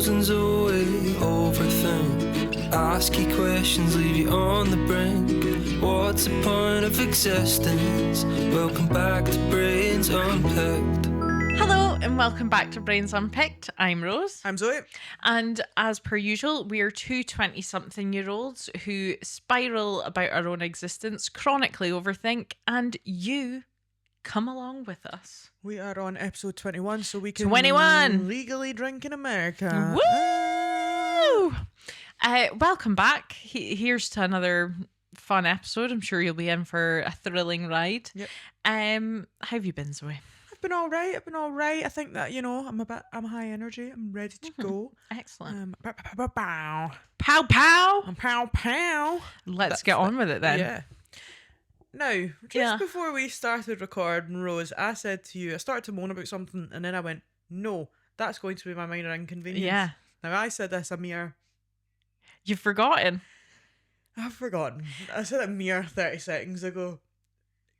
and Zoe, overthink. Ask you questions, leave you on the brink. What's the point of existence? Welcome back to Brains Unpicked. Hello and welcome back to Brains Unpicked. I'm Rose. I'm Zoe. And as per usual, we are two 20-something-year-olds who spiral about our own existence, chronically overthink, and you come along with us. We are on episode 21, so we can 21 legally drink in America. Woo! Welcome back. Here's to another fun episode. I'm sure you'll be in for a thrilling ride. Yep. How have you been, Zoe? I've been all right. I think that, I'm high energy. I'm ready to go. Excellent. Pow, pow. Pow pow. Pow, pow. Let's get on with it then. Yeah. Now, just before we started recording, Rose, I said to you, I started to moan about something, and then I went, no, that's going to be my minor inconvenience. Yeah. Now, I said this a mere... You've forgotten. I've forgotten. I said it a mere 30 seconds ago.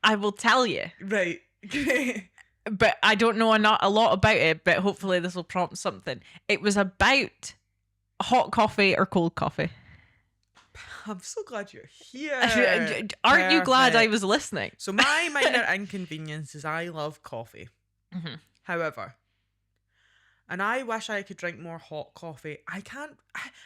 I will tell you. Right. But I don't know a lot about it, but hopefully this will prompt something. It was about hot coffee or cold coffee. I'm so glad you're here. Aren't you glad I was listening? So my minor inconvenience is I love coffee. Mm-hmm. However, and I wish I could drink more hot coffee. I can't.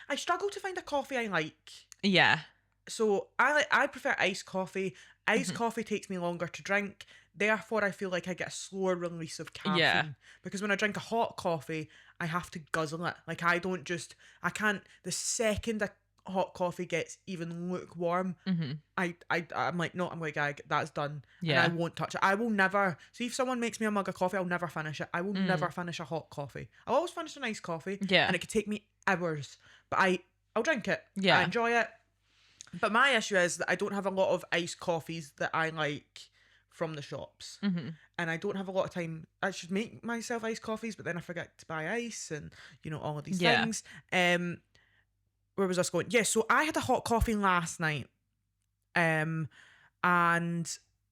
I struggle to find a coffee I like. Yeah. So I prefer iced coffee. Iced coffee takes me longer to drink. Therefore, I feel like I get a slower release of caffeine. Yeah. Because when I drink a hot coffee, I have to guzzle it. Like, I can't, the second a hot coffee gets even lukewarm, I'm like, no, I'm going to gag. That's done. Yeah. And I won't touch it. I will never, see if someone makes me a mug of coffee, I'll never finish it. I will never finish a hot coffee. I'll always finish an iced coffee. Yeah. And it could take me hours. But I'll drink it. Yeah. I enjoy it. But my issue is that I don't have a lot of iced coffees that I like from the shops. And I don't have a lot of time. I should make myself iced coffees, but then I forget to buy ice and, all of these things. Where was I going? Yeah, so I had a hot coffee last night. And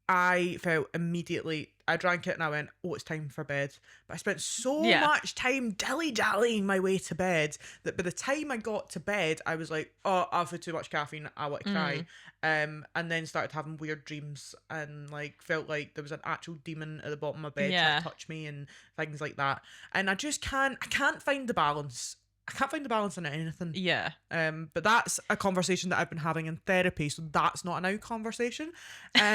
I felt immediately, I drank it and I went, oh, it's time for bed. But I spent so much time dilly-dallying my way to bed that by the time I got to bed, I was like, oh, I've had too much caffeine, I want to cry. And then started having weird dreams and felt like there was an actual demon at the bottom of my bed trying to touch me and things like that. And I just can't find the balance. I can't find the balance in anything. Yeah. But that's a conversation that I've been having in therapy, so that's not a now conversation. No,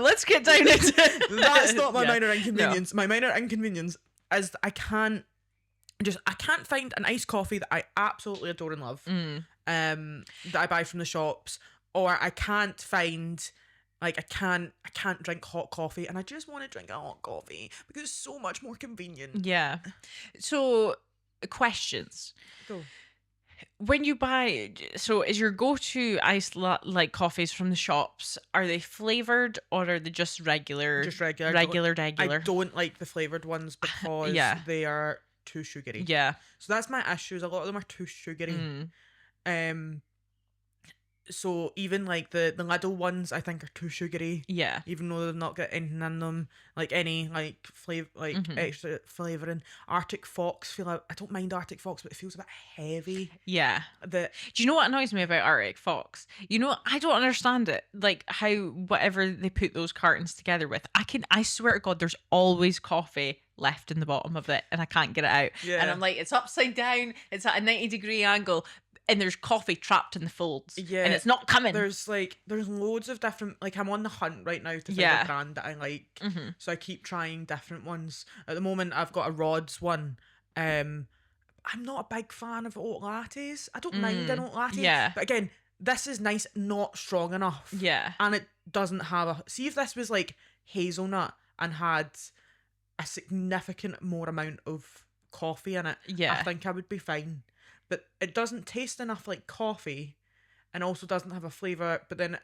let's get down into That's not my minor inconvenience. No. My minor inconvenience is that I can't find an iced coffee that I absolutely adore and love. That I buy from the shops, or I can't find I can't drink hot coffee, and I just want to drink a hot coffee because it's so much more convenient. Yeah. So, questions. Go. When you buy, so is your go-to iced coffees from the shops, are they flavored or are they just regular? Just regular. Regular. I don't like the flavored ones because they are too sugary. Yeah. So that's my issue. A lot of them are too sugary. So even the Lidl ones I think are too sugary. Yeah. Even though they've not got anything in them, any flavor, extra flavouring. Arctic Fox I don't mind Arctic Fox, but it feels a bit heavy. Yeah. Do you know what annoys me about Arctic Fox? I don't understand it. How whatever they put those cartons together with. I swear to God, there's always coffee left in the bottom of it and I can't get it out. Yeah. And I'm like, it's upside down, it's at a 90-degree angle. And there's coffee trapped in the folds. Yeah. And it's not coming. There's loads of different, I'm on the hunt right now to find a brand that I like. So I keep trying different ones. At the moment, I've got a Rods one. I'm not a big fan of oat lattes. I don't mind an oat latte. Yeah. But again, this is nice, not strong enough. Yeah. And it doesn't have see if this was hazelnut and had a significant more amount of coffee in it. Yeah. I think I would be fine. But it doesn't taste enough like coffee and also doesn't have a flavour. But then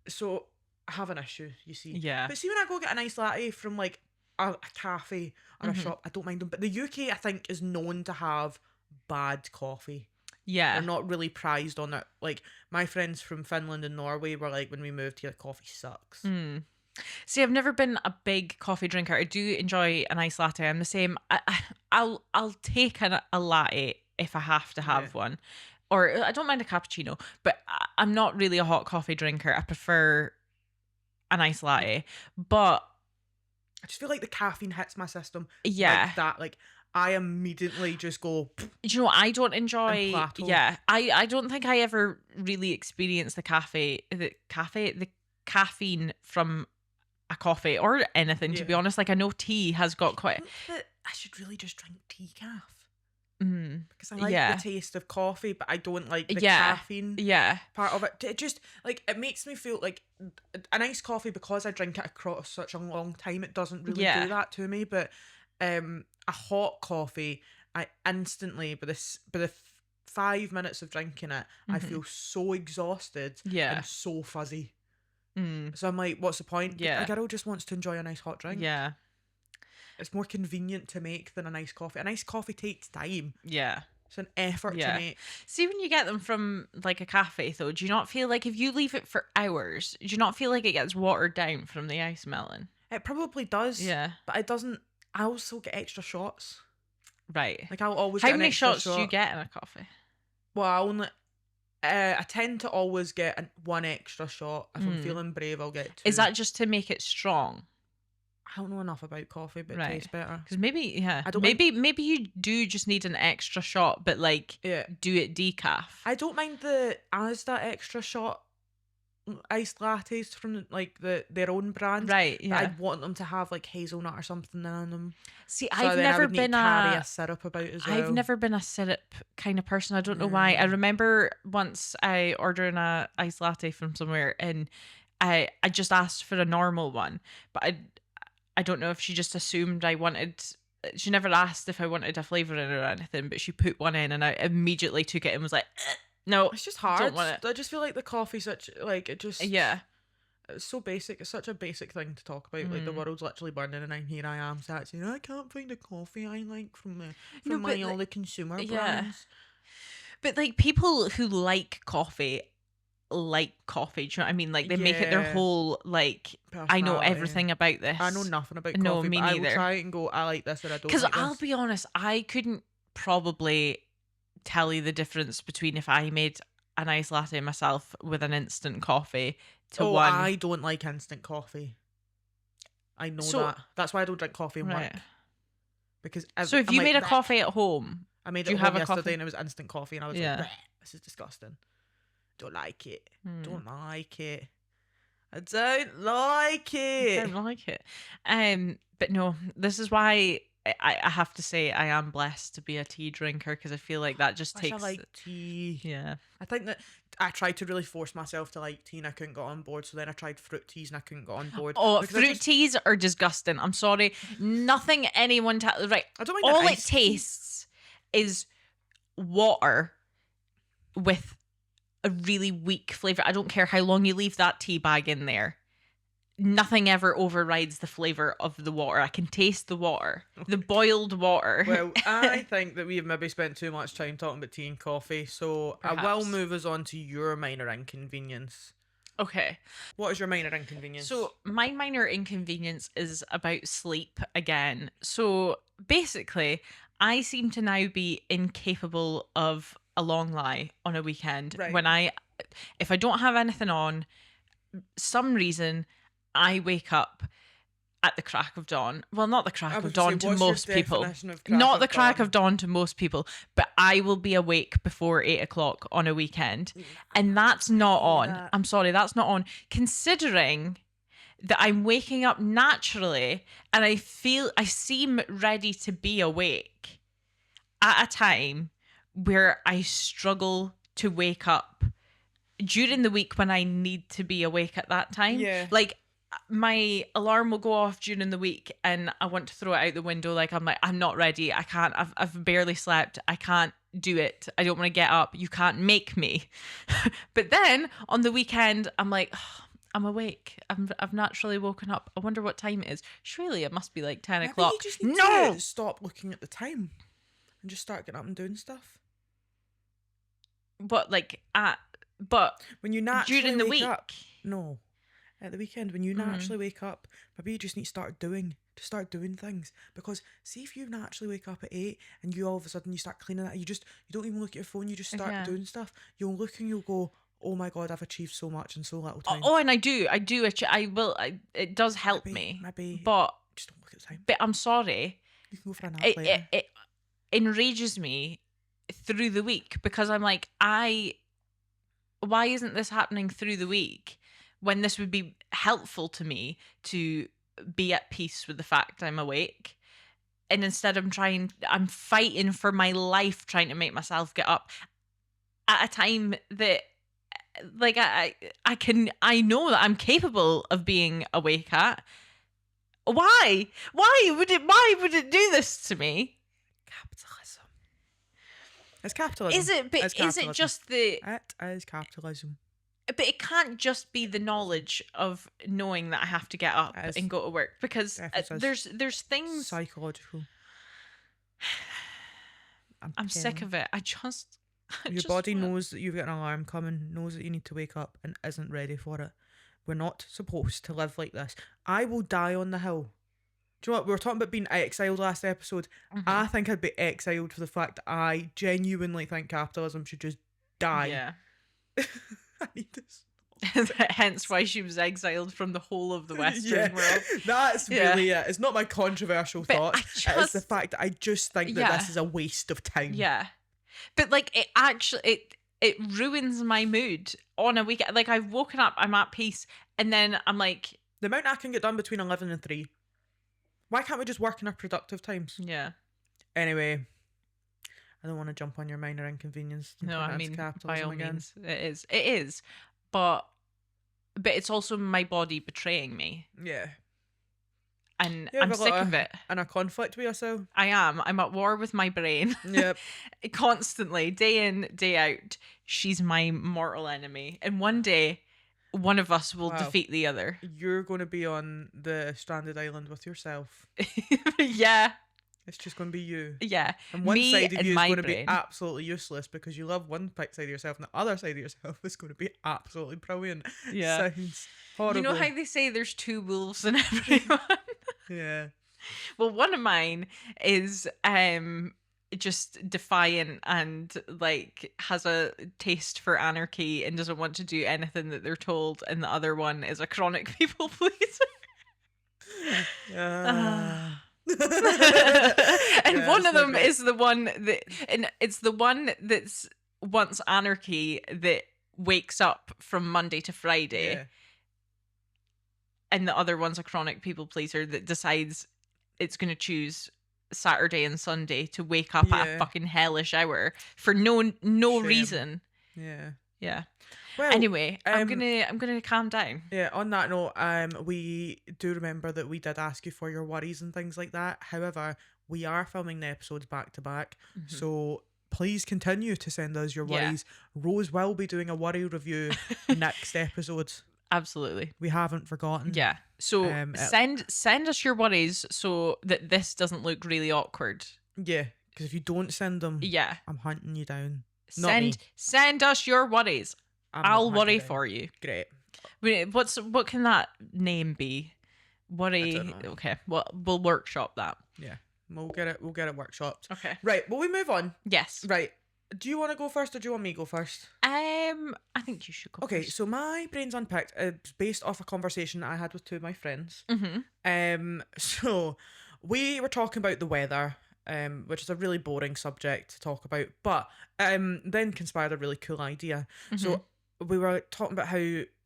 so I have an issue, you see. Yeah. But see when I go get a nice latte from a cafe or a shop, I don't mind them. But the UK, I think, is known to have bad coffee. Yeah. They're not really prized on it. My friends from Finland and Norway were when we moved here, coffee sucks. See, I've never been a big coffee drinker. I do enjoy a nice latte. I'm the same. I'll take a latte if I have to have one, or I don't mind a cappuccino. But I'm not really a hot coffee drinker. I prefer a nice latte. But I just feel like the caffeine hits my system. Yeah. Like that. Like I immediately just go. Do you know what I don't enjoy? plateau. Yeah, I don't think I ever really experienced the caffeine from a coffee or anything. To be honest, like I know tea has got quite. I should really just drink decaf. Because I like the taste of coffee, but I don't like the caffeine part of it. It just like it makes me feel like a nice coffee, because I drink it across such a long time, it doesn't really do that to me. But a hot coffee, I instantly by the 5 minutes of drinking it, I feel so exhausted and so fuzzy. So I'm like, what's the point? A girl just wants to enjoy a nice hot drink. Yeah. It's more convenient to make than a nice coffee. A nice coffee takes time. Yeah. It's an effort to make. See, when you get them from like a cafe though, do you not feel like if you leave it for hours, do you not feel like it gets watered down from the ice melting? It probably does. Yeah. But it doesn't. I also get extra shots. Right. Like I'll always How get an many extra shots do you get in a coffee? Well, I tend to always get one extra shot. If I'm feeling brave, I'll get 2. Is that just to make it strong? I don't know enough about coffee, but it tastes better. Because maybe maybe you do just need an extra shot, but like do it decaf. I don't mind the Asda extra shot iced lattes from like their own brand. Right. Yeah. I'd want them to have like hazelnut or something in them. See, so I've never been carry a syrup about as well. I've never been a syrup kind of person. I don't know why. I remember once I ordering a iced latte from somewhere, and I just asked for a normal one, but I don't know if she just assumed I wanted. She never asked if I wanted a flavour in it or anything, but she put one in, and I immediately took it and was like, no, it's just hard. Don't want it. I just feel like the coffee's such like it just it's so basic. It's such a basic thing to talk about. Like the world's literally burning, and here I am sat saying I can't find a coffee I like from all the consumer brands. But like people who like coffee. Do you know what I mean? Like they make it their whole like I know everything about this. I know nothing about coffee. No, me but neither. I will try and go, I like this or I don't. Because like I'll be honest, I couldn't probably tell you the difference between if I made an iced latte myself with an instant coffee to one. I don't like instant coffee. I know that. That's why I don't drink coffee in work. Because if you made a coffee at home, I made it at home yesterday and it was instant coffee and I was like, this is disgusting. Don't like it. Don't like it. I don't like it. I don't like it. But no, this is why I have to say I am blessed to be a tea drinker, because I feel like that just takes. I like tea. Yeah. I think that I tried to really force myself to like tea and I couldn't get on board. So then I tried fruit teas and I couldn't get on board. Oh, fruit teas are disgusting. I'm sorry. Nothing anyone right. I don't mind. All it tastes is water with a really weak flavour. I don't care how long you leave that tea bag in there. Nothing ever overrides the flavour of the water. I can taste the water. The boiled water. Well, I think that we have maybe spent too much time talking about tea and coffee, so Perhaps. I will move us on to your minor inconvenience. Okay. What is your minor inconvenience? So my minor inconvenience is about sleep again. So basically, I seem to now be incapable of a long lie on a weekend. Right. If I don't have anything on, some reason I wake up at the crack of dawn. Well, not the crack of dawn to most people. Not the crack of dawn to most people, but I will be awake before 8 o'clock on a weekend. And that's not on. I'm sorry, that's not on. Considering that I'm waking up naturally and I seem ready to be awake at a time where I struggle to wake up during the week when I need to be awake at that time. Yeah. Like my alarm will go off during the week and I want to throw it out the window. Like I'm not ready. I can't. I've barely slept. I can't do it. I don't want to get up. You can't make me. But then on the weekend, I'm like, oh, I'm awake. I've naturally woken up. I wonder what time it is. Surely it must be like 10 o'clock. You just need to stop looking at the time and just start getting up and doing stuff. But when you naturally during the week up, no. at the weekend when you naturally wake up, maybe you just need to start doing things. Because see if you naturally wake up at 8 and you all of a sudden you start cleaning that, you don't even look at your phone, you just start doing stuff. You'll look and you'll go, oh my God, I've achieved so much in so little time. Oh, and I do. It does help me. Maybe. But Just don't look at the time. But I'm sorry. You can go for a nap later. It enrages me through the week because I'm like, why isn't this happening through the week when this would be helpful to me to be at peace with the fact I'm awake? And instead I'm fighting for my life trying to make myself get up at a time that like I know that I'm capable of being awake at. Why would it do this to me? Capitalism. It's capitalism. Is it? But is it just the? It is capitalism. But it can't just be the knowledge of knowing that I have to get up and go to work because there's things psychological. I'm sick of it. Your body knows that you've got an alarm coming, knows that you need to wake up, and isn't ready for it. We're not supposed to live like this. I will die on the hill. Do you know what? We were talking about being exiled last episode. I think I'd be exiled for the fact that I genuinely think capitalism should just die. Yeah. I need this. Hence why she was exiled from the whole of the Western world. That's really it. It's not my controversial thought. It's the fact that I just think that this is a waste of time. Yeah. But like it ruins my mood on a weekend. Like I've woken up, I'm at peace, and then I'm like, the amount I can get done between 11 and 3. Why can't we just work in our productive times? Yeah. Anyway, I don't want to jump on your minor inconvenience. No, I mean, by all means, it is, but it's also my body betraying me. Yeah. And I'm sick of it. And a conflict with yourself. I am. I'm at war with my brain. Yep. Constantly, day in, day out. She's my mortal enemy. And one day, one of us will defeat the other. You're going to be on the stranded island with yourself. Yeah. It's just going to be you. Yeah. And one side of you is going to be absolutely useless because you love one side of yourself, and the other side of yourself is going to be absolutely brilliant. Yeah. Sounds horrible. You know how they say there's two wolves in everyone? Yeah. Well, one of mine is just defiant and like has a taste for anarchy and doesn't want to do anything that they're told, and the other one is a chronic people pleaser. And one of them is the one that, and it's the one that's wants anarchy that wakes up from Monday to Friday. Yeah. And the other one's a chronic people pleaser that decides it's going to choose Saturday and Sunday to wake up at a fucking hellish hour for no reason. Yeah. Yeah. Well, anyway, I'm gonna calm down. Yeah. On that note, we do remember that we did ask you for your worries and things like that. However, we are filming the episodes back to back, so please continue to send us your worries. Rose will be doing a worry review next episode. Absolutely. We haven't forgotten. Yeah. So send us your worries so that this doesn't look really awkward. Yeah, because if you don't send them, I'm hunting you down. Send us your worries. I'll worry for you. Great. What can that name be? Worry. I don't know. Okay. Well, we'll workshop that. Yeah. We'll get it workshopped. Okay. Right. Well, we move on. Yes. Right. Do you want to go first or do you want me to go first? I think you should go first. Okay, so my Brains Unpicked is based off a conversation that I had with two of my friends. So we were talking about the weather, which is a really boring subject to talk about, but then conspired a really cool idea. So we were talking about how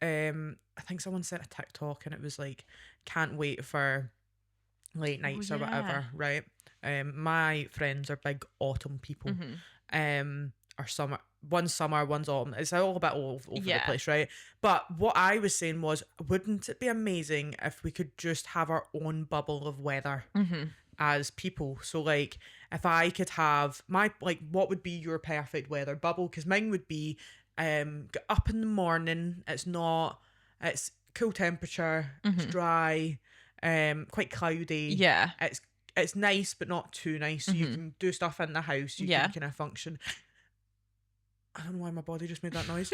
I think someone sent a TikTok and it was like, can't wait for late nights or whatever, right? My friends are big autumn people. Or summer, one's autumn. It's all a bit all over the place, right? But what I was saying was, wouldn't it be amazing if we could just have our own bubble of weather as people? So like, if I could have what would be your perfect weather bubble? Because mine would be get up in the morning. It's cool temperature. It's dry. Quite cloudy. Yeah. It's nice, but not too nice. So you can do stuff in the house. You can kind of function. I don't know why my body just made that noise.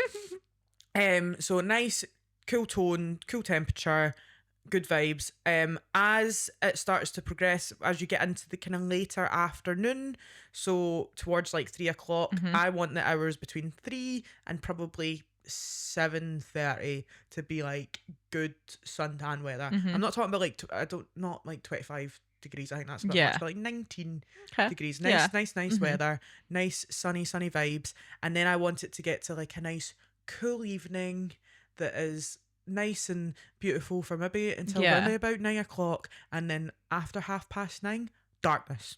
So nice, cool tone, cool temperature, good vibes. As it starts to progress, as you get into the kind of later afternoon, so towards like 3 o'clock, I want the hours between 3 and probably 7:30 to be like good suntan weather. I'm not talking about like not like 25 degrees. I think that's a bit much, but like 19 degrees. Nice weather, nice sunny vibes. And then I want it to get to like a nice cool evening that is nice and beautiful for maybe until maybe about 9 o'clock, and then after 9:30, darkness.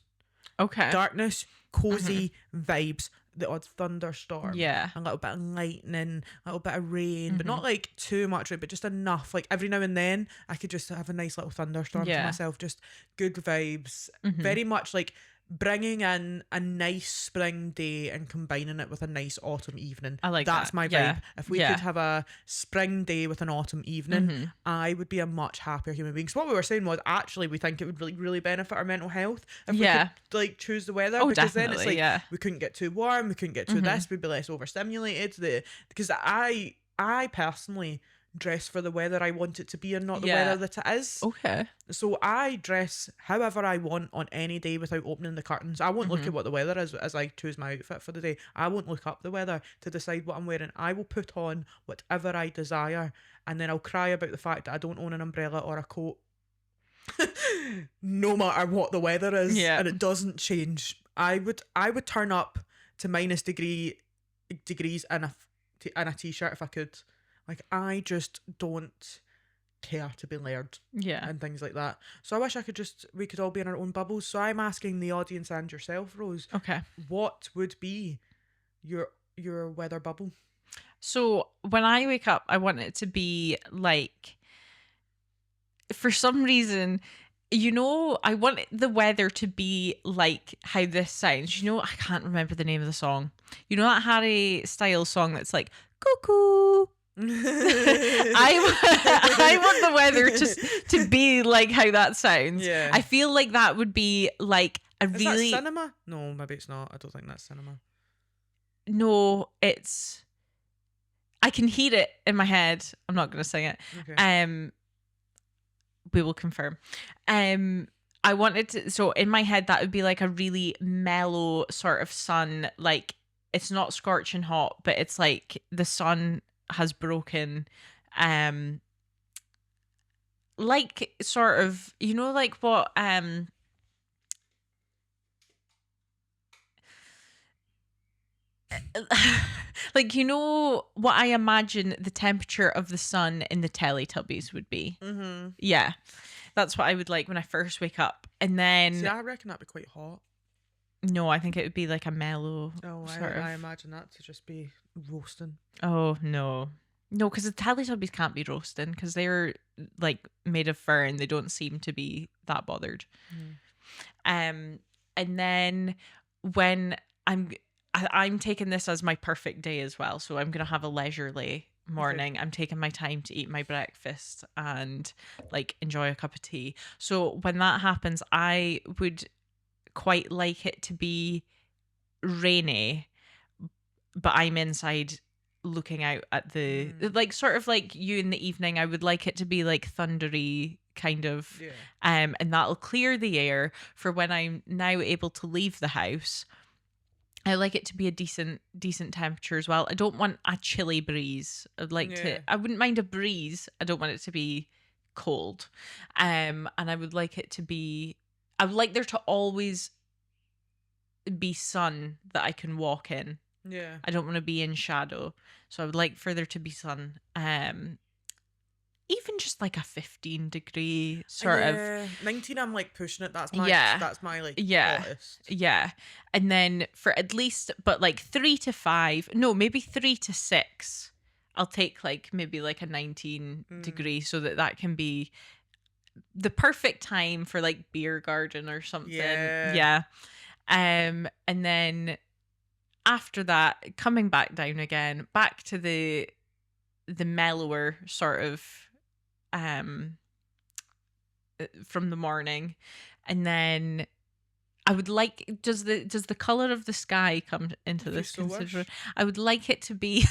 Darkness, cozy vibes, the odd thunderstorm, a little bit of lightning, a little bit of rain, but not like too much rain, but just enough. Like every now and then I could just have a nice little thunderstorm to myself. Just good vibes. Very much like bringing in a nice spring day and combining it with a nice autumn evening. I like that's that. my vibe. If we could have a spring day with an autumn evening, I would be a much happier human being. So what we were saying was actually we think it would really benefit our mental health if we could like choose the weather, because then it's like we couldn't get too warm, we couldn't get too this, we'd be less overstimulated. Because I personally dress for the weather I want it to be and not the weather that it is. So I dress however I want on any day without opening the curtains. I won't look at what the weather is as I choose my outfit for the day. I won't look up the weather to decide what I'm wearing. I will put on whatever I desire, and then I'll cry about the fact that I don't own an umbrella or a coat no matter what the weather is, and it doesn't change. I would turn up to -degrees in a t-shirt if I could. Like, I just don't care to be layered and things like that. So I wish we could all be in our own bubbles. So I'm asking the audience and yourself, Rose, what would be your weather bubble? So when I wake up, I want it to be like, for some reason, I want the weather to be like how this sounds. I can't remember the name of the song. That Harry Styles song that's like, cuckoo. I want the weather to be like how that sounds. I feel like that would be like a Is really... that cinema? No, maybe it's not. I don't think that's cinema. No, it's... I can hear it in my head. I'm not going to sing it. We will confirm. I wanted to... So in my head, that would be like a really mellow sort of sun. Like, it's not scorching hot, but it's like the sun has broken, like sort of, like what, like, what I imagine the temperature of the sun in the Teletubbies would be. Yeah, that's what I would like when I first wake up. And then... See, I reckon that'd be quite hot. No, I think it would be like a mellow I imagine that to just be roasting. Oh, no, because the Teletubbies can't be roasting because they're like made of fur and they don't seem to be that bothered. And then when I'm taking this as my perfect day as well, so I'm gonna have a leisurely morning. I'm taking my time to eat my breakfast and like enjoy a cup of tea. So when that happens, I would quite like it to be rainy, but I'm inside looking out at the like sort of like you in the evening. I would like it to be like thundery kind of, and that'll clear the air for when I'm now able to leave the house. I like it to be a decent temperature as well. I don't want a chilly breeze. I wouldn't mind a breeze. I don't want it to be cold. And I would like it to be, I would like there to always be sun that I can walk in. I don't want to be in shadow. So I would like for there to be sun. Even just like a 15-degree sort of 19. I'm like pushing it. That's my like hottest. And then for at least, but like 3 to 5, no, maybe 3 to 6. I'll take like maybe like a 19 degree so that can be the perfect time for like beer garden or something. And then after that, coming back down again, back to the mellower sort of from the morning. And then I would like, does the color of the sky come into this consideration? I would like it to be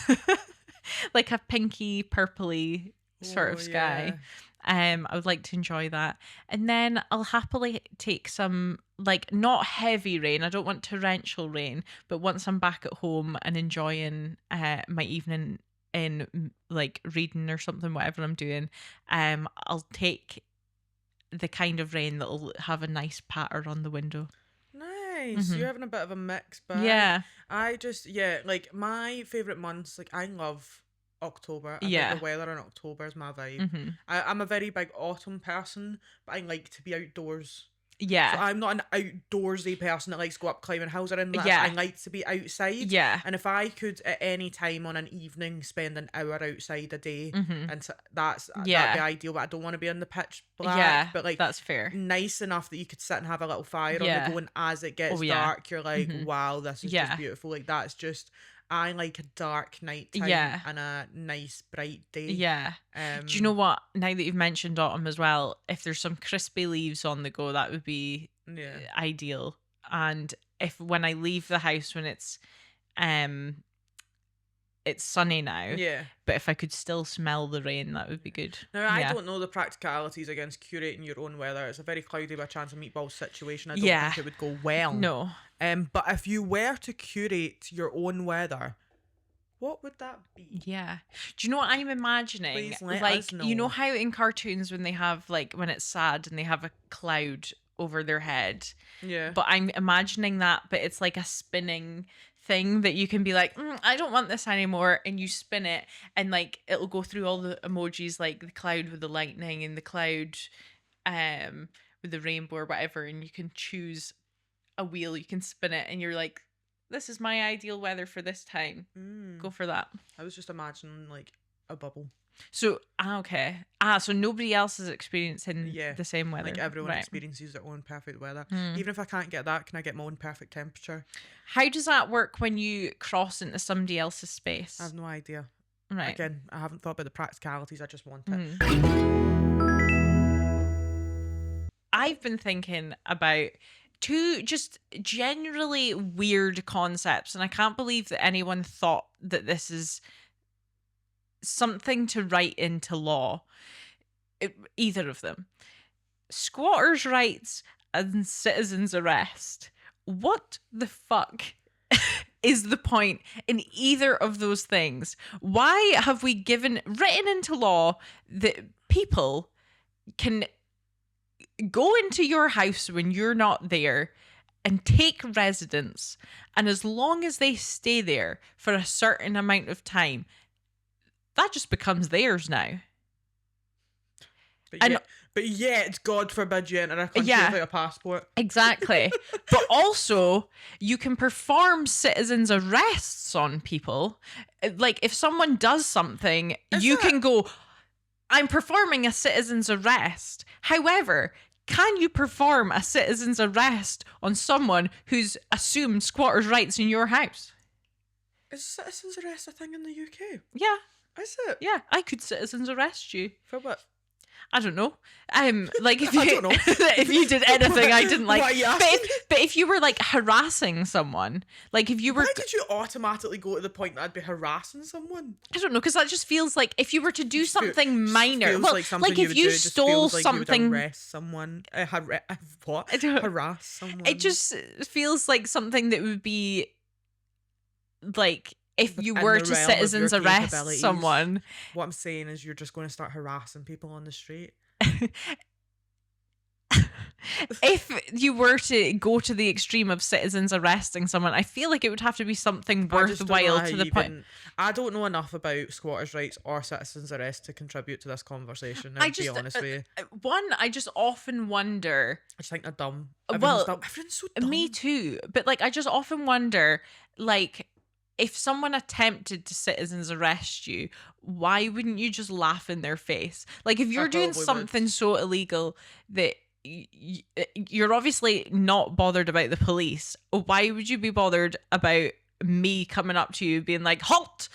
like a pinky purpley sort of sky. Yeah. I would like to enjoy that. And then I'll happily take some, like, not heavy rain. I don't want torrential rain, but once I'm back at home and enjoying my evening in, like, reading or something, whatever I'm doing, I'll take the kind of rain that'll have a nice patter on the window. Nice. You're having a bit of a mix, but Yeah. I just, like, my favourite months, like, I love October. I Yeah. think the weather in October is my vibe. I'm a very big autumn person, but I like to be outdoors. Yeah. So I'm not an outdoorsy person that likes to go up climbing hills or anything like Yeah. that. I like to be outside. Yeah. And if I could at any time on an evening spend an hour outside a day, and that'd be ideal. But I don't want to be in the pitch black. Yeah, but like that's fair. nice enough that you could sit and have a little fire on Yeah. the go, and as it gets Oh, yeah. dark, you're like, wow, this is Yeah. just beautiful. Like that's just. I like a dark night time Yeah. and a nice bright day. Yeah. Do you know what? Now that you've mentioned autumn as well, if there's some crispy leaves on the go, that would be ideal. And if when I leave the house when it's sunny now, but if I could still smell the rain, that would be good. Now, I don't know the practicalities against curating your own weather. It's a very cloudy by chance of meatball situation. I don't think it would go well. No. But if you were to curate your own weather, what would that be? Yeah. Do you know what I'm imagining? Please let like, us know. you know how in cartoons when they have, like, when it's sad and they have a cloud over their head? Yeah. But I'm imagining that, but it's like a spinning thing that you can be like, I don't want this anymore, and you spin it, and like it'll go through all the emojis, like the cloud with the lightning and the cloud with the rainbow or whatever, and you can choose a wheel, you can spin it, and you're like, this is my ideal weather for this time. Go for that. I was just imagining like a bubble. So so nobody else is experiencing the same weather. Like everyone Right. experiences their own perfect weather. Even if I can't get that, can I get my own perfect temperature? How does that work when you cross into somebody else's space? I have no idea. Right. Again, I haven't thought about the practicalities. I just want it. I've been thinking about two just generally weird concepts, and I can't believe that anyone thought that this is something to write into law. Either of them. Squatters' rights and citizens' arrest. What the fuck is the point in either of those things? Why have we written into law that people can go into your house when you're not there and take residence, and as long as they stay there for a certain amount of time, that just becomes theirs now? But yet, God forbid you enter a country without a passport. Exactly. But also, you can perform citizens' arrests on people. Like, if someone does something, you can go, I'm performing a citizen's arrest. However, can you perform a citizen's arrest on someone who's assumed squatters' rights in your house? Is citizen's arrest a thing in the UK? Yeah. Is it? Yeah, I could citizen's arrest you. For what? I don't know. Like if I you don't know. if you did anything I didn't like, Why are you but if you were like harassing someone, like if you were, why did you automatically go to the point that I'd be harassing someone? I don't know, because that just feels like if you were to do something minor, Feels well, like something like you if would you do, it just stole feels like something, you would arrest someone. What? Harass someone. It just feels like something that would be like. If you were to citizens arrest someone. What I'm saying is you're just going to start harassing people on the street. If you were to go to the extreme of citizens arresting someone, I feel like it would have to be something worthwhile to the point. I don't know enough about squatters' rights or citizens arrest to contribute to this conversation. I'll be honest with you. One, I just often wonder. I just think they're dumb. Everyone's so dumb. Me too. But like, I just often wonder, like, if someone attempted to citizens arrest you, why wouldn't you just laugh in their face? Like, if you're doing something so illegal that you're obviously not bothered about the police, why would you be bothered about me coming up to you being like, halt,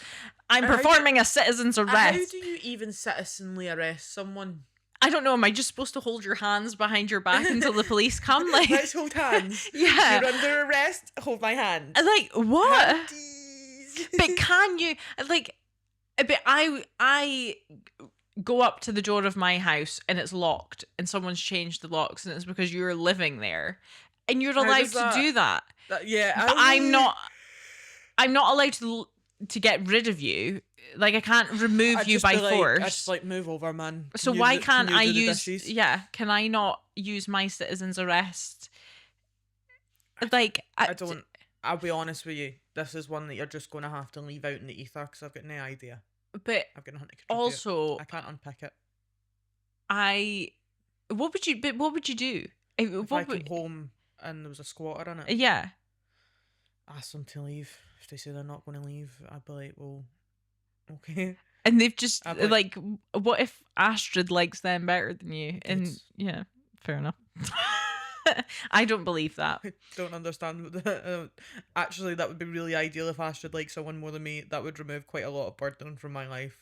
I'm performing a citizen's arrest? How do you even citizenly arrest someone? I don't know. Am I just supposed to hold your hands behind your back until the police come? Like, let's hold hands. Yeah. You're under arrest. Hold my hand. Like, what? Handies. But can you, like, but I go up to the door of my house and it's locked and someone's changed the locks and it's because you're living there and you're allowed to do that. Yeah, but I'm not allowed to get rid of you. Like, I can't remove you by force. I just like, move over, man. So why can't I use? Yeah, can I not use my citizen's arrest? Like, I don't. I'll be honest with you. This is one that you're just going to have to leave out in the ether because I've got no idea. But I've got nothing to contribute. also, I can't unpick it. What would you do? If I come home and there was a squatter in it? Yeah. Ask them to leave. If they say they're not going to leave, I'd be like, well, okay. And they've just, like, what if Astrid likes them better than you? And yeah, fair enough. I don't believe that. I don't understand. Actually, that would be really ideal if Astrid liked someone more than me. That would remove quite a lot of burden from my life.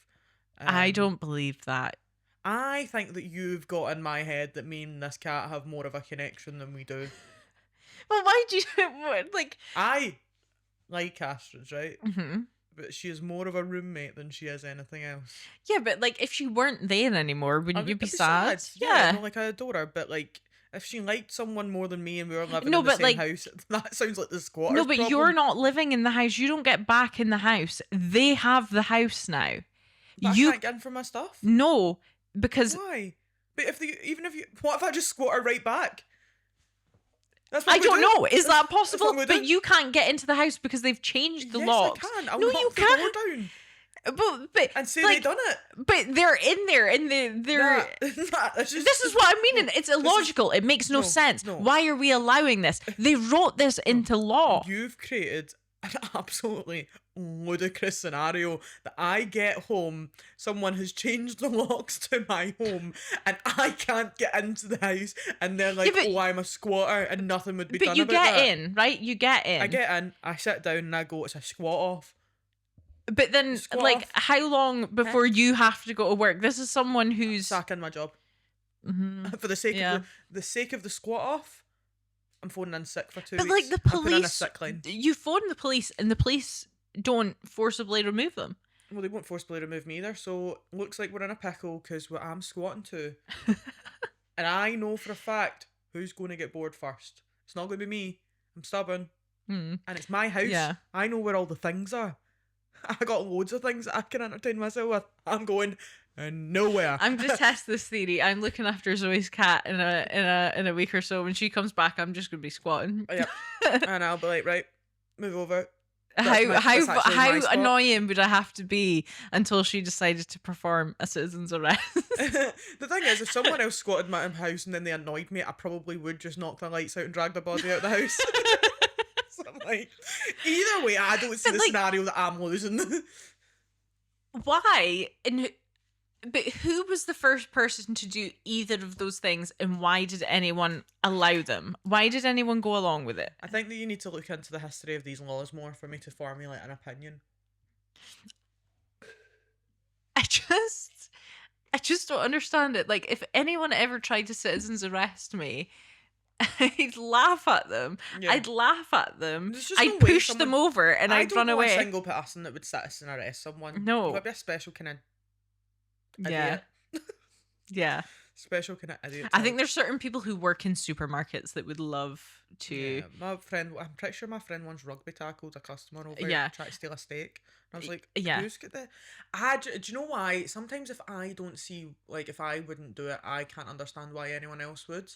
I don't believe that. I think that you've got in my head that me and this cat have more of a connection than we do. Well, why do you like? I like Astrid, right? Mm-hmm. But she is more of a roommate than she is anything else. Yeah, but like, if she weren't there anymore, wouldn't you be sad? Yeah, no, like, I adore her, but like, if she liked someone more than me and we were living in the same house, that sounds like the squatter's No, but problem. you're not living in the house. You don't get back in the house. They have the house now. But I can't get in for my stuff? No, because... Why? But what if I just squat her right back? I don't know. Is that possible? But you can't get into the house because they've changed the locks. Yes, I can. I'll knock the door down. But and say they done it. But they're in there and they're this is what I mean. It's illogical. It makes no sense. No. Why are we allowing this? They wrote this into law. You've created an absolutely ludicrous scenario that I get home, someone has changed the locks to my home, and I can't get into the house, and they're like, oh, I'm a squatter, and nothing would be done about that. But you get in, right? You get in. I get in, I sit down, and I go, it's a squat off. But then, like, how long before you have to go to work? This is someone who's sacking my job. Mm-hmm. For the sake of the sake of the squat off. I'm phoning in sick for 2 weeks. But like, the police, a sick line. You phone the police, and the police don't forcibly remove them. Well, they won't forcibly remove me either. So looks like we're in a pickle because what I'm squatting to, and I know for a fact who's going to get bored first. It's not going to be me. I'm stubborn, and it's my house. Yeah. I know where all the things are. I got loads of things that I can entertain myself with. I'm going nowhere. I'm going to test this theory. I'm looking after Zoe's cat in a week or so. When she comes back, I'm just going to be squatting. Oh, yeah. And I'll be like, right, move over. How annoying would I have to be until she decided to perform a citizen's arrest? The thing is, if someone else squatted in my house and then they annoyed me, I probably would just knock the lights out and drag the body out of the house. So I'm like, either way, I don't see the scenario that I'm losing. Why? But who was the first person to do either of those things, and why did anyone allow them? Why did anyone go along with it? I think that you need to look into the history of these laws more for me to formulate an opinion. I just don't understand it. Like, if anyone ever tried to citizen's arrest me, I'd laugh at them. Yeah. I'd laugh at them. I'd push them over and I'd run away. I don't know a single person that would citizen arrest someone. No. It would be a special kind of idiot. Yeah. Special kind of idiot. I think there's certain people who work in supermarkets that would love to... Yeah, my friend, I'm pretty sure my friend once rugby tackled a customer over trying to steal a steak. And I was like, who's got that? Do you know why? Sometimes if I don't see, like, if I wouldn't do it, I can't understand why anyone else would.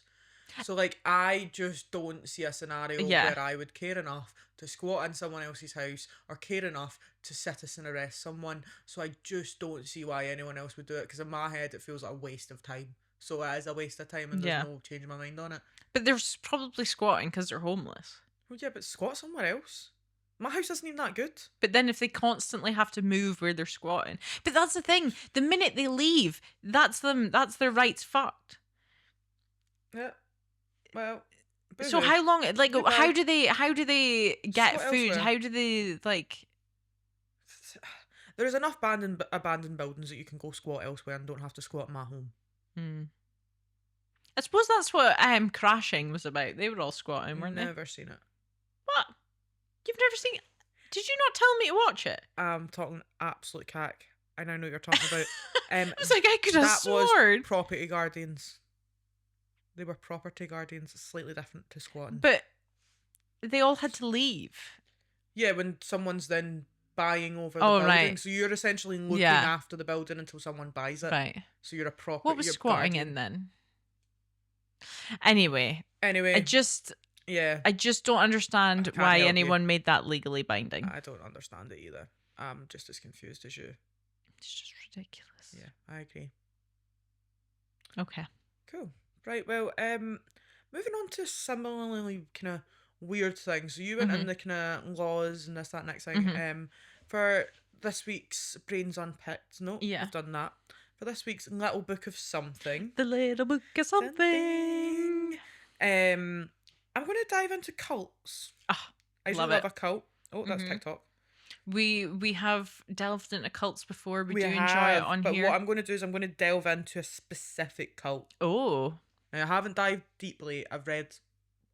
So, like, I just don't see a scenario where I would care enough to squat in someone else's house or care enough to citizen arrest someone. So I just don't see why anyone else would do it, because in my head it feels like a waste of time. So it is a waste of time and there's no changing my mind on it. But they're probably squatting because they're homeless. Well, yeah, but squat somewhere else. My house isn't even that good. But then if they constantly have to move where they're squatting. But that's the thing. The minute they leave, that's their rights fucked. Yeah. Well, so how long, like, how do they get food? Elsewhere. How do they, like... There's enough abandoned buildings that you can go squat elsewhere and don't have to squat in my home. I suppose that's what Crashing was about. They were all squatting, weren't they? Never seen it. What? You've never seen it? Did you not tell me to watch it? I'm talking absolute cack. I now know what you're talking about. I was like, I could have that was sworn. property guardians. They were property guardians. It's slightly different to squatting. But they all had to leave. Yeah, when someone's then buying over the Oh, building. right. So you're essentially looking Yeah. after the building until someone buys it. Right. So you're a property. What was squatting in then? Anyway, I just don't understand why anyone made that legally binding. I don't understand it either. I'm just as confused as you. It's just ridiculous. Yeah, I agree. Okay. Cool. Right, well, moving on to similarly kind of weird things. So you went in the kind of laws and this, that, next thing. For this week's Brains Unpicked. No, I've done that. For this week's Little Book of Something. The Little Book of Something. I'm going to dive into cults. I love a cult. Oh, that's TikTok. We have delved into cults before. We do enjoy it on but here. What I'm going to do is I'm going to delve into a specific cult. Oh. Now, I haven't dived deeply. I've read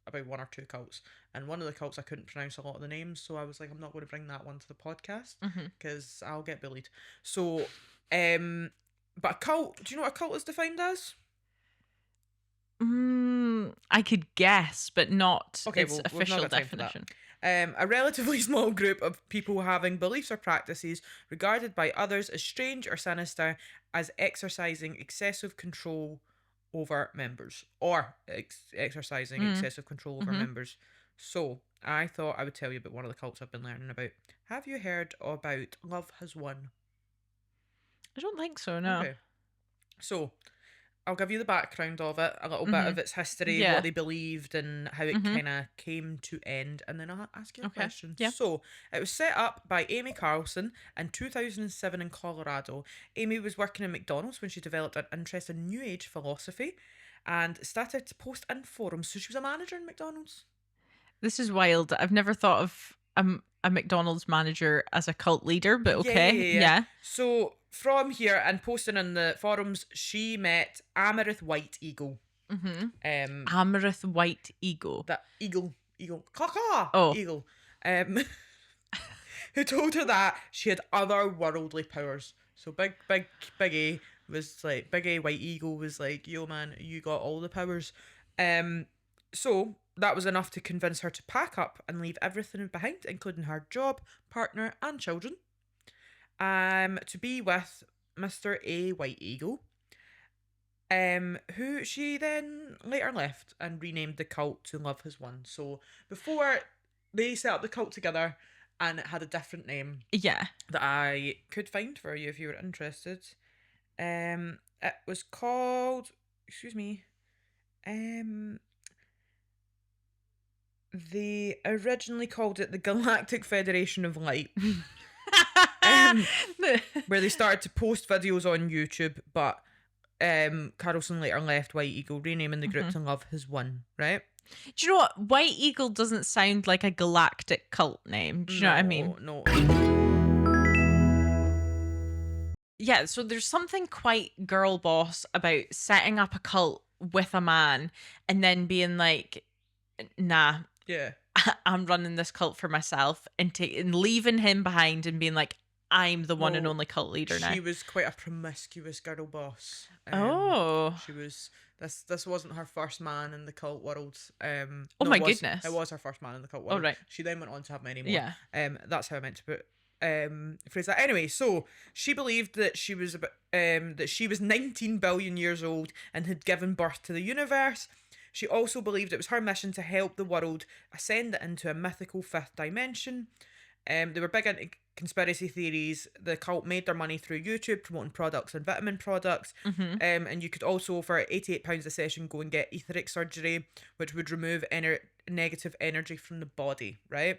about one or two cults, and one of the cults I couldn't pronounce a lot of the names, so I was like, I'm not going to bring that one to the podcast because I'll get bullied. So, but a cult, do you know what a cult is defined as? I could guess, but not its we've official not got time for that. definition. A relatively small group of people having beliefs or practices regarded by others as strange or sinister, as exercising excessive control over members, or exercising excessive control over members. So I thought I would tell you about one of the cults I've been learning about. Have you heard about Love Has Won? I don't think so, no. Okay. So I'll give you the background of it, a little bit of its history, what they believed, and how it kind of came to end, and then I'll ask you a question. Yeah. So, it was set up by Amy Carlson in 2007 in Colorado. Amy was working at McDonald's when she developed an interest in New Age philosophy and started to post in forums. So, she was a manager in McDonald's. This is wild. I've never thought of a McDonald's manager as a cult leader, but okay. Yeah. So, from here and posting in the forums, she met Amaranth White Eagle. Amaranth White Eagle. That eagle, caw-caw, Oh. eagle. Who told her that she had otherworldly powers. So Big A was like, Big A White Eagle was like, yo man, you got all the powers. So that was enough to convince her to pack up and leave everything behind, including her job, partner, and children. To be with Mr. A White Eagle, who she then later left and renamed the cult to Love Has Won. So before they set up the cult together, and it had a different name. Yeah. That I could find for you if you were interested. It was called, they originally called it the Galactic Federation of Light. Where they started to post videos on YouTube, but Carlson later left White Eagle, renaming the group to Love Has Won, right? Do you know what? White Eagle doesn't sound like a galactic cult name. Do you know what I mean? No. Yeah, so there's something quite girl boss about setting up a cult with a man and then being like, nah. Yeah. I'm running this cult for myself, and leaving him behind and being like, I'm the one and only cult leader now. She was quite a promiscuous girl boss. She was. This wasn't her first man in the cult world. My goodness! It was her first man in the cult world. Oh right. She then went on to have many more. Yeah. That's how I meant to put phrase that. Anyway, so she believed that she was 19 billion years old and had given birth to the universe. She also believed it was her mission to help the world ascend it into a mythical fifth dimension. They were big into conspiracy theories. The cult made their money through YouTube, promoting products and vitamin products. And you could also, for £88 a session, go and get etheric surgery, which would remove negative energy from the body, right?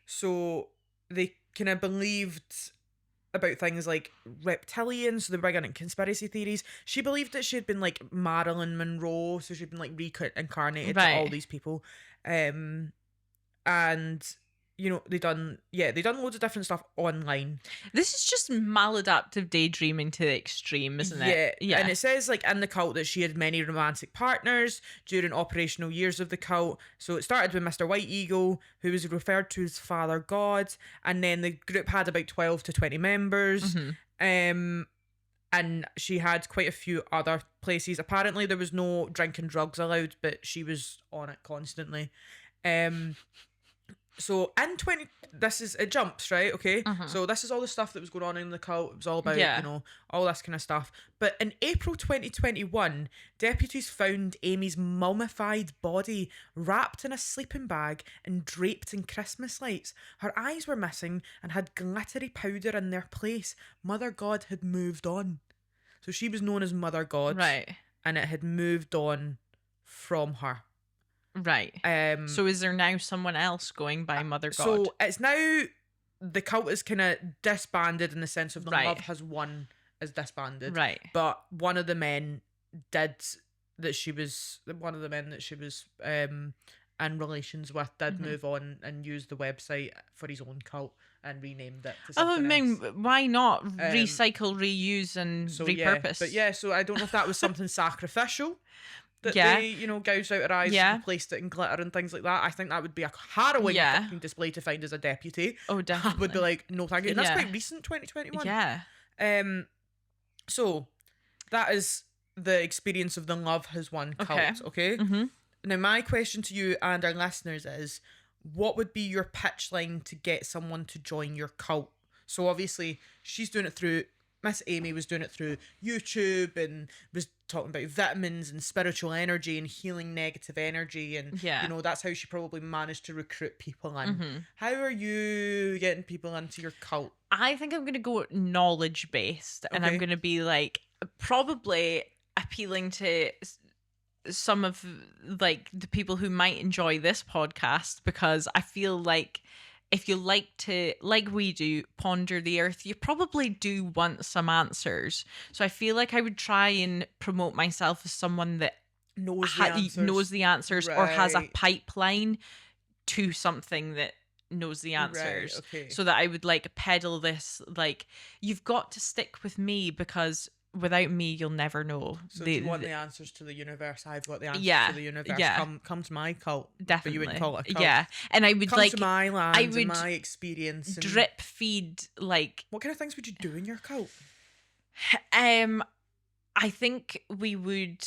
So they kind of believed about things like reptilians, so they were big into conspiracy theories. She believed that she had been like Marilyn Monroe, so she'd been like reincarnated to all these people. And you know, they done loads of different stuff online. This is just maladaptive daydreaming to the extreme, isn't it? Yeah. And it says like in the cult that she had many romantic partners during operational years of the cult. So it started with Mr. White Eagle, who was referred to as Father God, and then the group had about 12 to 20 members. And she had quite a few other places. Apparently there was no drinking drugs allowed, but she was on it constantly. So in it jumps, right? Okay. So this is all the stuff that was going on in the cult. It was all about, all this kind of stuff. But in April 2021, deputies found Amy's mummified body wrapped in a sleeping bag and draped in Christmas lights. Her eyes were missing and had glittery powder in their place. Mother God had moved on. So she was known as Mother God. Right. And it had moved on from her. Right. So is there now someone else going by Mother God? So it's now the cult is kind of disbanded in the sense of the Right. Love Has Won is disbanded. Right. But one of the men that she was in relations with did move on and use the website for his own cult and renamed it to something else. Why not recycle, reuse, and repurpose? So I don't know if that was something sacrificial. That they, gouged out her eyes and replaced it in glitter and things like that. I think that would be a harrowing fucking display to find as a deputy. Oh, definitely. I would be like, no thank you. And that's quite recent, 2021. Yeah. So that is the experience of the Love Has Won cult, okay? Now my question to you and our listeners is, what would be your pitch line to get someone to join your cult? So obviously she's doing it through... Miss Amy was doing it through YouTube and was talking about vitamins and spiritual energy and healing negative energy. And, that's how she probably managed to recruit people in. How are you getting people into your cult? I think I'm going to go knowledge-based. And I'm going to be, like, probably appealing to some of, like, the people who might enjoy this podcast, because I feel like if you like to, like we do, ponder the earth, you probably do want some answers. So I feel like I would try and promote myself as someone that knows the answers or has a pipeline to something that knows the answers. Right, okay. So that I would like peddle this, like, you've got to stick with me because without me you'll never know. So if you want the answers to the universe, I've got the answers to the universe. Come to my cult. Definitely. But you wouldn't call it a cult. Yeah. And I would come to my land I would and my experience. And drip feed, like... What kind of things would you do in your cult? I think we would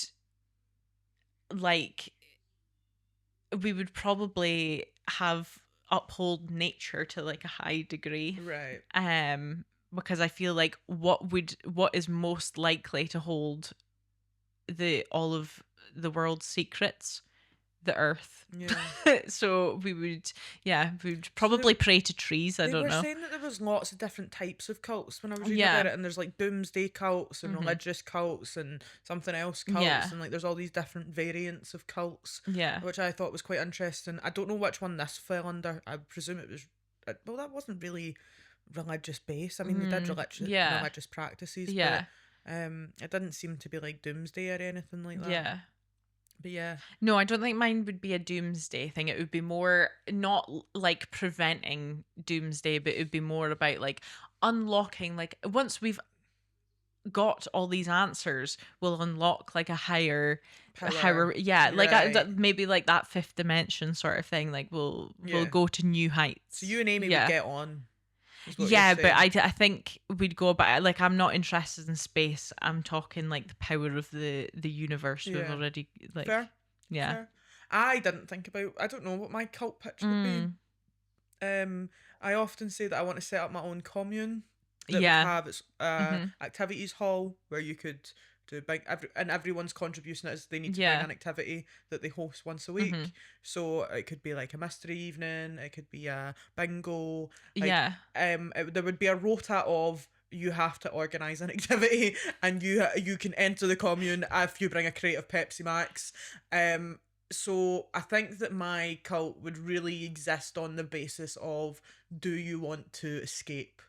probably have uphold nature to like a high degree. Right. Because I feel like what is most likely to hold all of the world's secrets? The earth. Yeah. So we would probably pray to trees. I don't know. They were saying that there was lots of different types of cults when I was reading about it, and there's like doomsday cults and religious cults and something else cults, and like there's all these different variants of cults. Yeah. Which I thought was quite interesting. I don't know which one this fell under. I presume it was. Well, that wasn't really religious based. I mean, they did religious practices. Yeah. But, it didn't seem to be like doomsday or anything like that. Yeah. But yeah. No, I don't think mine would be a doomsday thing. It would be more not like preventing doomsday, but it would be more about like unlocking, like once we've got all these answers, we'll unlock like a higher Power. Like maybe like that fifth dimension sort of thing. Like we'll go to new heights. So you and Amy would get on. Yeah, but I think we'd go about it. Like, I'm not interested in space. I'm talking like the power of the universe. We've already like Fair. Yeah. Fair. I didn't think about. I don't know what my cult pitch would be. I often say that I want to set up my own commune. That would have its activities hall where you could do and everyone's contribution is they need to bring an activity that they host once a week. So it could be like a mystery evening, it could be a bingo. There would be a rota of you have to organise an activity and you can enter the commune if you bring a crate of Pepsi Max. So I think that my cult would really exist on the basis of, do you want to escape?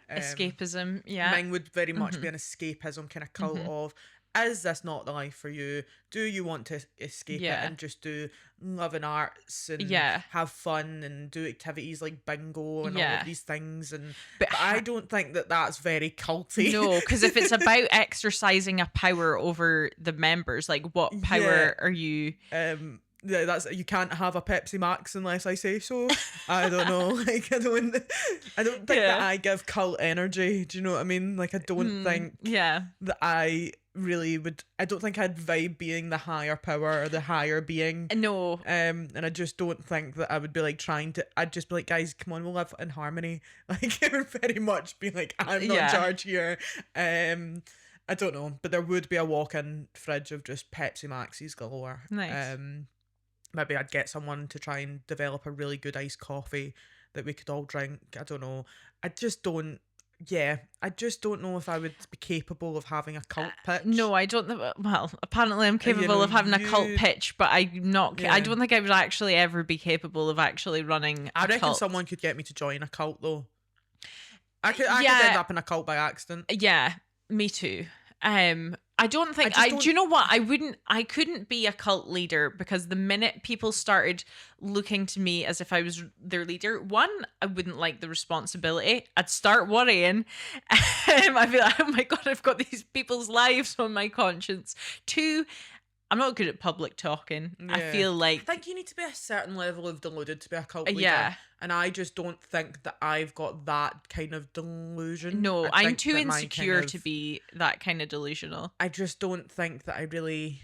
Escapism, Mine would very much be an escapism kind of cult of, is this not the life for you? Do you want to escape it and just do love and arts and have fun and do activities like bingo and all of these things? But I don't think that that's very culty. No, because if it's about exercising a power over the members, like what power are you... that's you can't have a Pepsi Max unless I say so. I don't know. Like I don't think that I give cult energy. Do you know what I mean? Like I don't think that I really would. I don't think I'd vibe being the higher power or the higher being. No. And I just don't think that I would be like trying to. I'd just be like, guys, come on, we'll live in harmony. Like it would very much be like, I'm not in charge here. I don't know, but there would be a walk-in fridge of just Pepsi Maxes galore. Nice. Maybe I'd get someone to try and develop a really good iced coffee that we could all drink. I don't know. I just don't know if I would be capable of having a cult pitch. No, I don't. Well, apparently I'm capable of having a cult pitch, but I'm not. I don't think I would actually ever be capable of actually running I reckon cult. someone could get me to join a cult, though. I could end up in a cult by accident. Yeah, me too. I don't think do you know what? I couldn't be a cult leader because the minute people started looking to me as if I was their leader, one, I wouldn't like the responsibility. I'd start worrying. I'd be like, oh my God, I've got these people's lives on my conscience. Two, I'm not good at public talking. Yeah. I feel like I think you need to be a certain level of deluded to be a cult leader. Yeah. And I just don't think that I've got that kind of delusion. No, I'm too insecure to be that kind of delusional. I just don't think that I really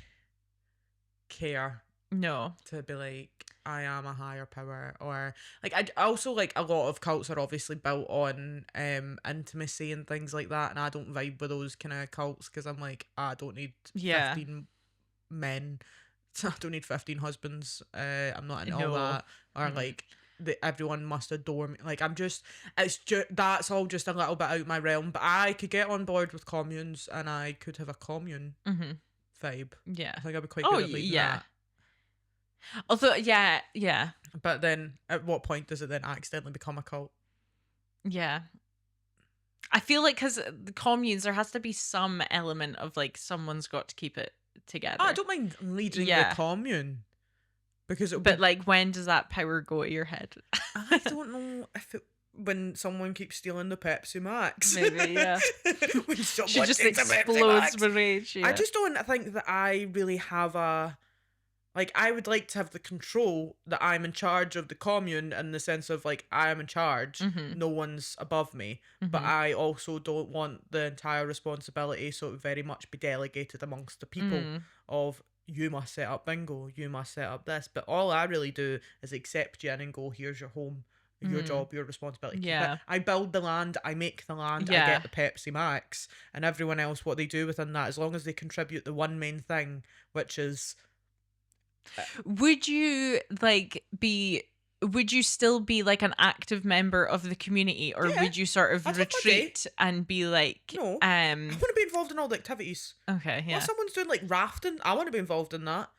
care. No. To be like, I am a higher power, or like I also like a lot of cults are obviously built on intimacy and things like that, and I don't vibe with those kind of cults because I'm like, I don't need 15 men. I don't need 15 husbands. I'm not into all that. Or like everyone must adore me. Like that's all just a little bit out my realm. But I could get on board with communes, and I could have a commune vibe. Yeah, I think I'd be quite good at leading that. Although, yeah. But then, at what point does it then accidentally become a cult? Yeah. I feel like because the communes, there has to be some element of like someone's got to keep it together. I don't mind leading the commune. But like, when does that power go to your head? I don't know if when someone keeps stealing the Pepsi Max. Maybe, yeah. When someone she just takes explodes with rage. Yeah. I just don't think that I really have a... Like, I would like to have the control that I'm in charge of the commune in the sense of, like, I am in charge. No one's above me. But I also don't want the entire responsibility, so it would very much be delegated amongst the people of, you must set up bingo, you must set up this. But all I really do is accept you in and go, here's your home, your job, your responsibility. Yeah. I build the land, I make the land, I get the Pepsi Max. And everyone else, what they do within that, as long as they contribute the one main thing, which is... Would you still be like an active member of the community, or would you sort of retreat and be like, no, I want to be involved in all the activities. Okay, yeah. Well, someone's doing like rafting, I want to be involved in that.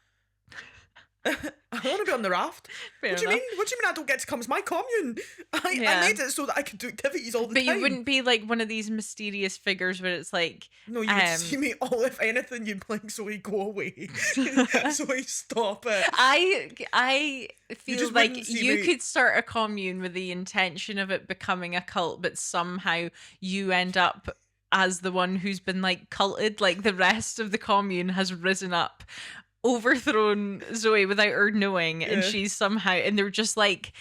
I want to be on the raft. What do you mean? What do you mean I don't get to come? It's my commune. I made it so that I could do activities all the time. But you wouldn't be like one of these mysterious figures where it's like... No, you would see me all, if anything, you'd be like, Zoe, go away. Zoe, stop it. I feel like you could start a commune with the intention of it becoming a cult, but somehow you end up as the one who's been like culted, like the rest of the commune has risen up, overthrown Zoe without her knowing, and she's somehow, and they're just like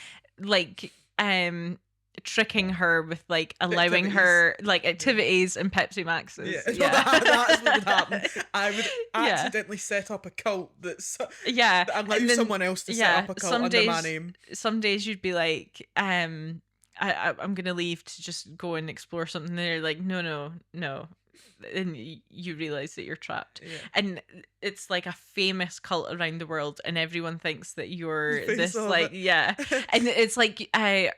tricking her with like allowing her like activities and Pepsi Maxes. That's what would happen. I would accidentally set up a cult that allow someone else to set up a cult under my name. Some days you'd be like, I'm gonna leave to just go and explore something. And they're like, no, and you realize that you're trapped. And it's like a famous cult around the world, and everyone thinks that you're this like and it's like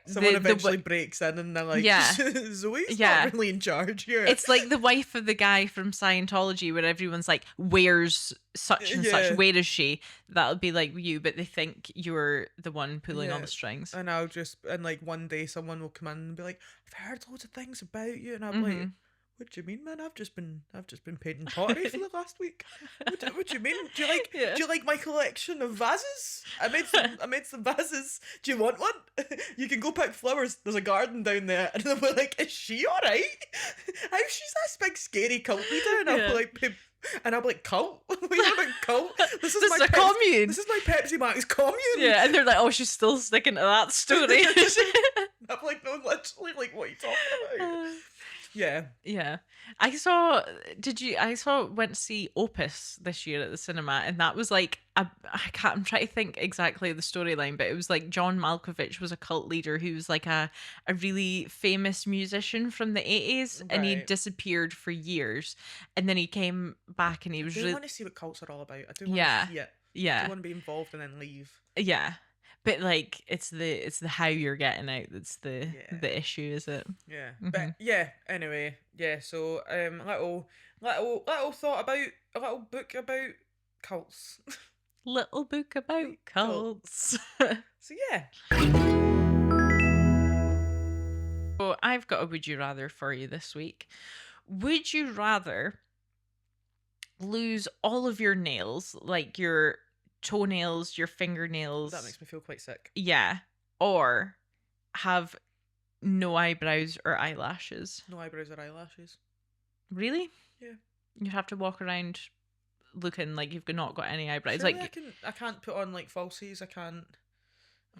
someone eventually breaks in and they're like, Zoe's not really in charge here. It's like the wife of the guy from Scientology, where everyone's like, where's such and such, where is she? That'll be like you, but they think you're the one pulling all the strings. And like one day someone will come in and be like, I've heard loads of things about you, and I'm like, What do you mean, man? I've just been painting pottery for the last week. What do you mean? Do you like my collection of vases? I made some vases. Do you want one? You can go pick flowers. There's a garden down there. And then we're like, is she alright? How she's this big scary cult leader? And I'm like, cult? What are you about cult? This is my commune. This is my Pepsi Max commune. Yeah, and they're like, oh, she's still sticking to that story. I'm like, no, literally, like, what are you talking about? Yeah. I went to see Opus this year at the cinema, and that was like I'm trying to think exactly the storyline, but it was like John Malkovich was a cult leader who was like a really famous musician from the 80s, and he disappeared for years, and then he came back and he was I really want to see what cults are all about. I do want to see it. Yeah. I do want to be involved and then leave. Yeah. But like it's the how you're getting out that's the issue, is it? Yeah. But anyway, so little thought about a little book about cults. Little book about cults. So yeah. So I've got a would you rather for you this week. Would you rather lose all of your nails, like your toenails, your fingernails? That makes me feel quite sick. Yeah. Or have no eyebrows or eyelashes? No eyebrows or eyelashes. Really? Yeah. You'd have to walk around looking like you've not got any eyebrows. Surely like I can't put on like falsies. I can't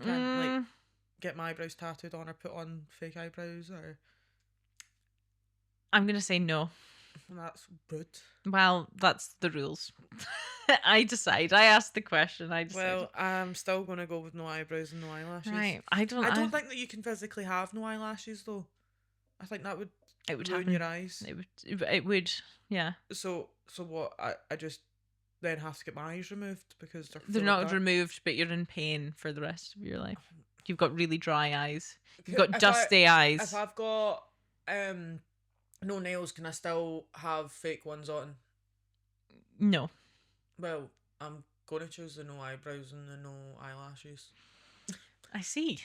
like get my eyebrows tattooed on or put on fake eyebrows or. I'm gonna say no. That's good. Well, that's the rules. I decide. I asked the question. I decide. Well, I'm still gonna go with no eyebrows and no eyelashes. Right. I don't think that you can physically have no eyelashes though. I think that would ruin happen. your eyes. It would. Yeah. So what? I just then have to get my eyes removed because they're not removed, but you're in pain for the rest of your life. You've got really dry eyes. You've got dusty eyes. If I've got no nails, can I still have fake ones on? No. Well, I'm going to choose the no eyebrows and the no eyelashes. I see.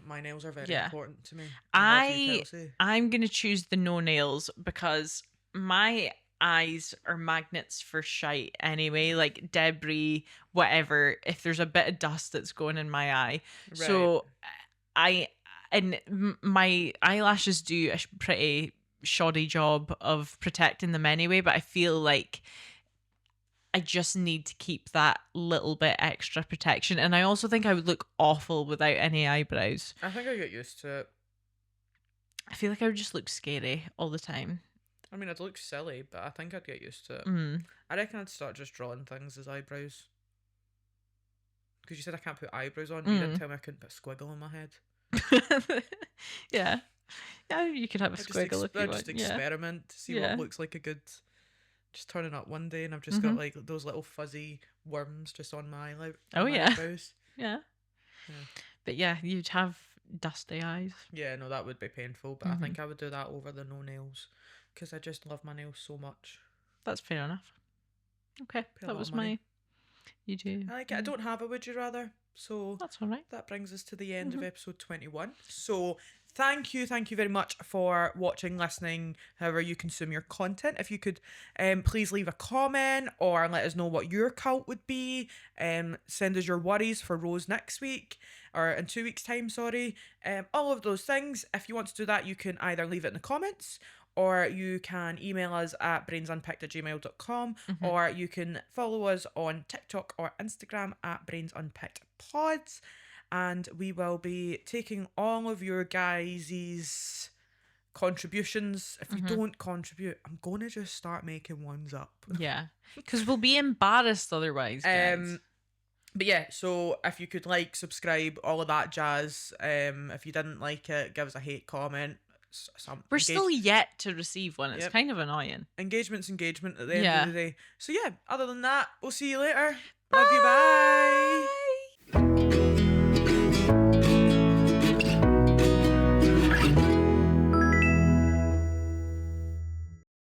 My nails are very important to me. I'm going to choose the no nails because my eyes are magnets for shite anyway, like debris, whatever. If there's a bit of dust that's going in my eye. Right. So my eyelashes do a pretty shoddy job of protecting them anyway, but I feel like I just need to keep that little bit extra protection, and I also think I would look awful without any eyebrows. I think I get used to it. I feel like I would just look scary all the time. I mean, I'd look silly, but I think I'd get used to it. I reckon I'd start just drawing things as eyebrows. Because you said I can't put eyebrows on, you didn't tell me I couldn't put a squiggle on my head. Yeah, you could have a squiggle if you want. Just experiment to see what looks like a good. Just turning up one day and I've just got like those little fuzzy worms just on my eyebrows. Yeah. But yeah, you'd have dusty eyes. Yeah, no, that would be painful, but I think I would do that over the no nails because I just love my nails so much. That's fair enough. Okay, that was my. You do. I like it. I don't have a would you rather, so that's all right. That brings us to the end of episode 21. So thank you very much for watching, listening, however you consume your content. If you could please leave a comment or let us know what your cult would be. Send us your worries for Rose next week or in 2 weeks' time, sorry. All of those things. If you want to do that, you can either leave it in the comments or you can email us at brainsunpicked@gmail.com or you can follow us on TikTok or Instagram at brainsunpickedpods. And we will be taking all of your guys' contributions. If you don't contribute, I'm going to just start making ones up. Yeah. Because we'll be embarrassed otherwise, guys. But yeah, so if you could like, subscribe, all of that jazz. If you didn't like it, give us a hate comment. We're still yet to receive one. It's kind of annoying. Engagement's engagement at the end of the day. So yeah, other than that, we'll see you later. Love you, bye.